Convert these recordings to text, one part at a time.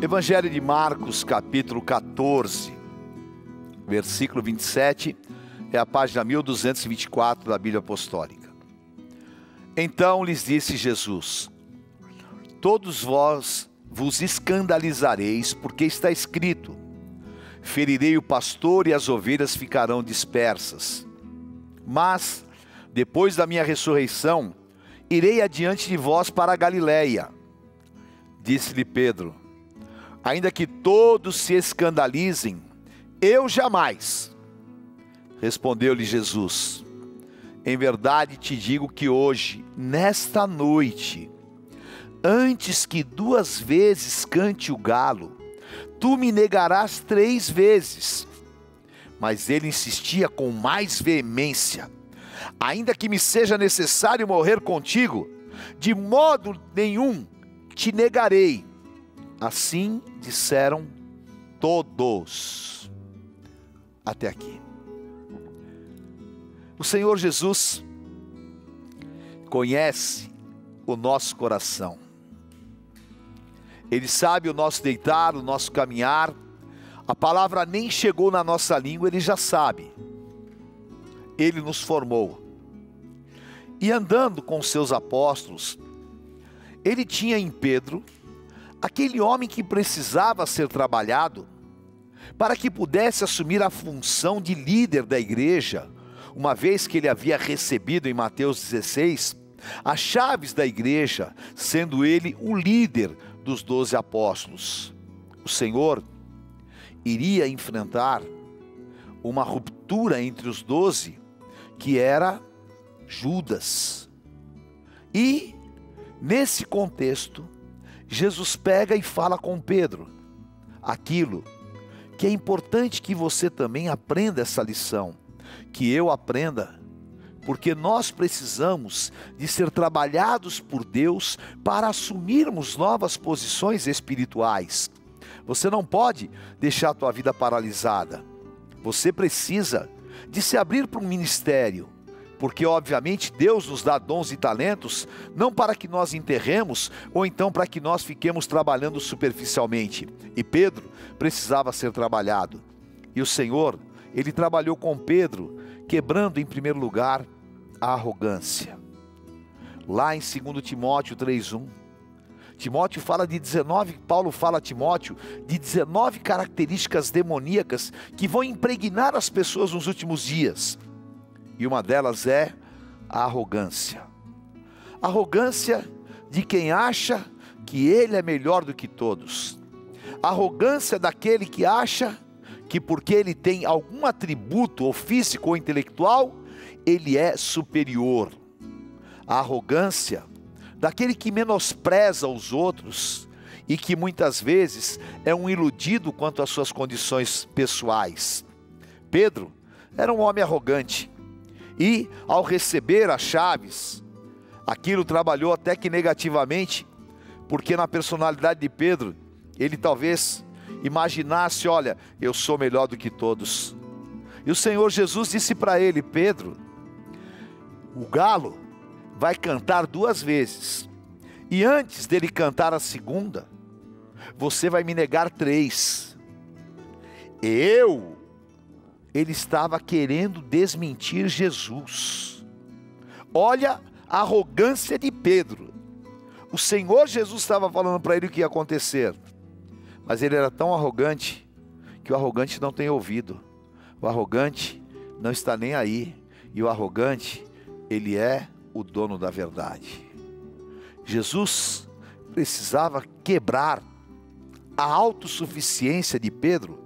Evangelho de Marcos, capítulo 14, versículo 27, é a página 1224 da Bíblia Apostólica. Então lhes disse Jesus: todos vós vos escandalizareis, porque está escrito: ferirei o pastor e as ovelhas ficarão dispersas. Mas, depois da minha ressurreição, irei adiante de vós para a Galileia. Disse-lhe Pedro: ainda que todos se escandalizem, eu jamais. Respondeu-lhe Jesus: em verdade te digo que hoje, nesta noite, antes que 2 vezes cante o galo, tu me negarás 3 vezes. Mas ele insistia com mais veemência: ainda que me seja necessário morrer contigo, de modo nenhum te negarei. Assim disseram todos. Até aqui. O Senhor Jesus conhece o nosso coração. Ele sabe o nosso deitar, o nosso caminhar. A palavra nem chegou na nossa língua, Ele já sabe. Ele nos formou. E andando com seus apóstolos, Ele tinha em Pedro aquele homem que precisava ser trabalhado para que pudesse assumir a função de líder da igreja, uma vez que ele havia recebido em Mateus 16 as chaves da igreja, sendo ele o líder dos 12 apóstolos. O Senhor iria enfrentar uma ruptura entre os 12, que era Judas. E, nesse contexto, Jesus pega e fala com Pedro aquilo que é importante que você também aprenda essa lição, que eu aprenda, porque nós precisamos de ser trabalhados por Deus para assumirmos novas posições espirituais. Você não pode deixar a tua vida paralisada. Você precisa de se abrir para um ministério, porque obviamente Deus nos dá dons e talentos, não para que nós enterremos, ou então para que nós fiquemos trabalhando superficialmente. E Pedro precisava ser trabalhado. E o Senhor, Ele trabalhou com Pedro, quebrando em primeiro lugar a arrogância. Lá em 2 Timóteo 3:1, Timóteo fala de 19, Paulo fala a Timóteo de 19 características demoníacas que vão impregnar as pessoas nos últimos dias. E uma delas é a arrogância. Arrogância de quem acha que ele é melhor do que todos. Arrogância daquele que acha que porque ele tem algum atributo, ou físico ou intelectual, ele é superior. A arrogância daquele que menospreza os outros e que muitas vezes é um iludido quanto às suas condições pessoais. Pedro era um homem arrogante. E ao receber as chaves, aquilo trabalhou até que negativamente, porque na personalidade de Pedro, ele talvez imaginasse: olha, eu sou melhor do que todos. E o Senhor Jesus disse para ele: Pedro, o galo vai cantar 2 vezes, e antes dele cantar a segunda, você vai me negar 3. Ele estava querendo desmentir Jesus. Olha a arrogância de Pedro. O Senhor Jesus estava falando para ele o que ia acontecer, mas ele era tão arrogante, que o arrogante não tem ouvido. O arrogante não está nem aí. E o arrogante, ele é o dono da verdade. Jesus precisava quebrar a autossuficiência de Pedro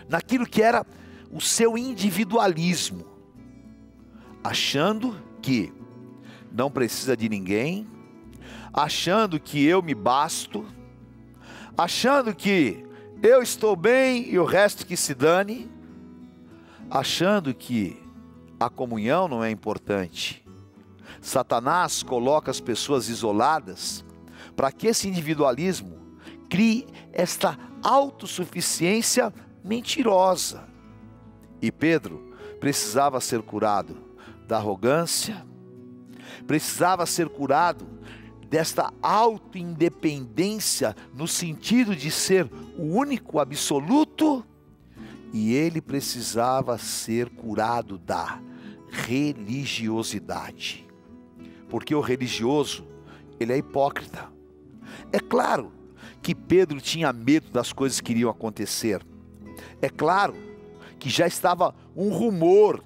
naquilo que era o seu individualismo, achando que não precisa de ninguém, achando que eu me basto, achando que eu estou bem e o resto que se dane, achando que a comunhão não é importante. Satanás coloca as pessoas isoladas para que esse individualismo crie esta autossuficiência mentirosa. E Pedro precisava ser curado da arrogância, precisava ser curado desta auto-independência no sentido de ser o único absoluto, e ele precisava ser curado da religiosidade. Porque o religioso, ele é hipócrita. É claro que Pedro tinha medo das coisas que iriam acontecer. É claro que já estava um rumor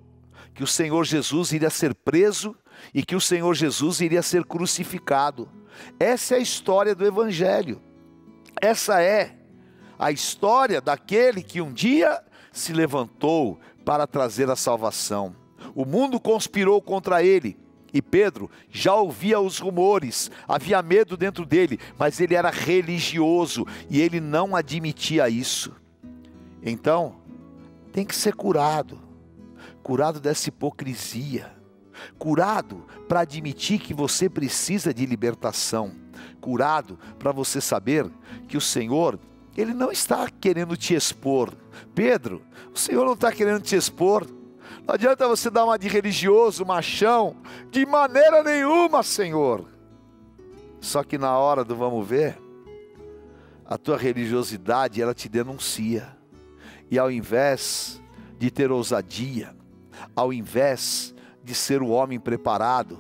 que o Senhor Jesus iria ser preso e que o Senhor Jesus iria ser crucificado. Essa é a história do Evangelho. Essa é a história daquele que um dia se levantou para trazer a salvação. O mundo conspirou contra ele e Pedro já ouvia os rumores, havia medo dentro dele, mas ele era religioso e ele não admitia isso. Então, tem que ser curado dessa hipocrisia, curado para admitir que você precisa de libertação, curado para você saber que o Senhor, Ele não está querendo te expor. Pedro, o Senhor não está querendo te expor. Não adianta você dar uma de religioso, machão, de maneira nenhuma, Senhor. Só que na hora do vamos ver, a tua religiosidade, ela te denuncia. E ao invés de ter ousadia, ao invés de ser o homem preparado,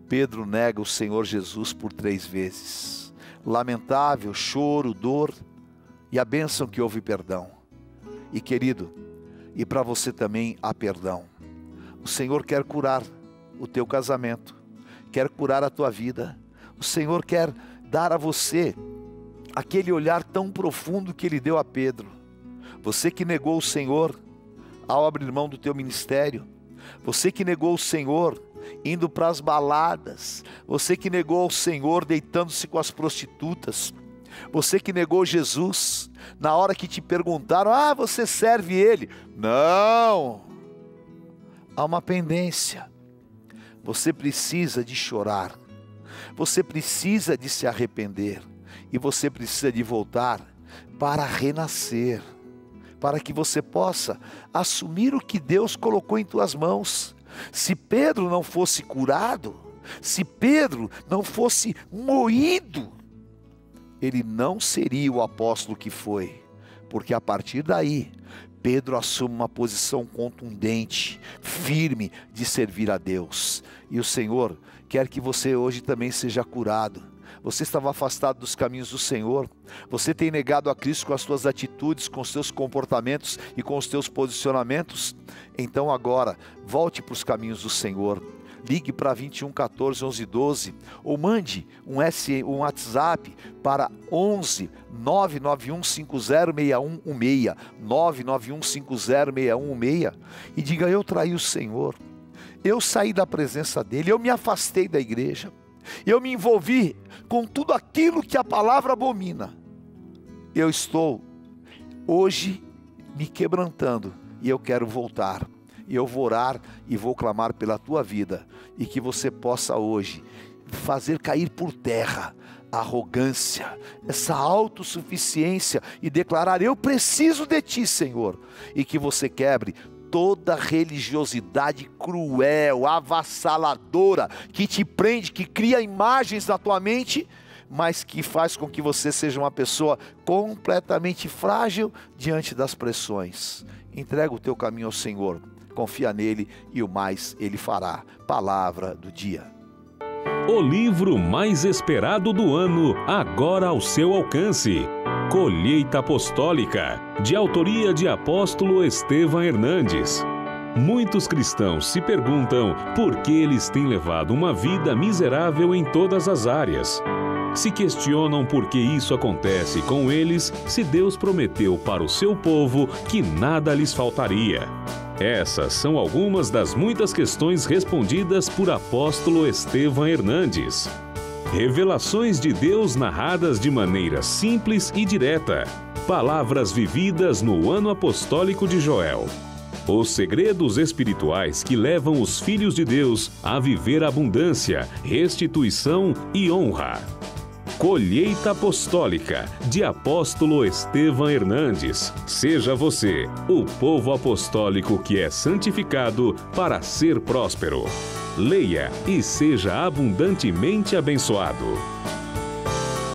Pedro nega o Senhor Jesus por 3 vezes. Lamentável, choro, dor, e a bênção que houve perdão. E querido, e para você também há perdão. O Senhor quer curar o teu casamento, quer curar a tua vida. O Senhor quer dar a você aquele olhar tão profundo que Ele deu a Pedro. Você que negou o Senhor ao abrir mão do teu ministério, você que negou o Senhor indo para as baladas, você que negou o Senhor deitando-se com as prostitutas, você que negou Jesus na hora que te perguntaram: você serve Ele? Não, há uma pendência. Você precisa de chorar, você precisa de se arrepender, e você precisa de voltar para renascer, para que você possa assumir o que Deus colocou em tuas mãos. Se Pedro não fosse curado, se Pedro não fosse moído, ele não seria o apóstolo que foi, porque a partir daí, Pedro assume uma posição contundente, firme de servir a Deus. E o Senhor quer que você hoje também seja curado. Você estava afastado dos caminhos do Senhor, você tem negado a Cristo com as suas atitudes, com os seus comportamentos e com os teus posicionamentos. Então agora, volte para os caminhos do Senhor. Ligue para 21 14 11 12 ou mande um WhatsApp para 11 991 50 6116, 991 50 6116, e diga: eu traí o Senhor, eu saí da presença dEle, eu me afastei da igreja, eu me envolvi com tudo aquilo que a palavra abomina. Eu estou hoje me quebrantando e eu quero voltar. E eu vou orar e vou clamar pela tua vida, e que você possa hoje fazer cair por terra a arrogância, essa autossuficiência, e declarar: eu preciso de ti, Senhor. E que você quebre toda religiosidade cruel, avassaladora, que te prende, que cria imagens na tua mente, mas que faz com que você seja uma pessoa completamente frágil diante das pressões. Entrega o teu caminho ao Senhor, confia nele e o mais Ele fará. Palavra do dia. O livro mais esperado do ano, agora ao seu alcance. Colheita Apostólica, de autoria de apóstolo Estevão Hernandes. Muitos cristãos se perguntam por que eles têm levado uma vida miserável em todas as áreas. Se questionam por que isso acontece com eles, se Deus prometeu para o seu povo que nada lhes faltaria. Essas são algumas das muitas questões respondidas por apóstolo Estevão Hernandes. Revelações de Deus narradas de maneira simples e direta. Palavras vividas no ano apostólico de Joel. Os segredos espirituais que levam os filhos de Deus a viver abundância, restituição e honra. Colheita Apostólica, de apóstolo Estevão Hernandes. Seja você o povo apostólico que é santificado para ser próspero. Leia e seja abundantemente abençoado.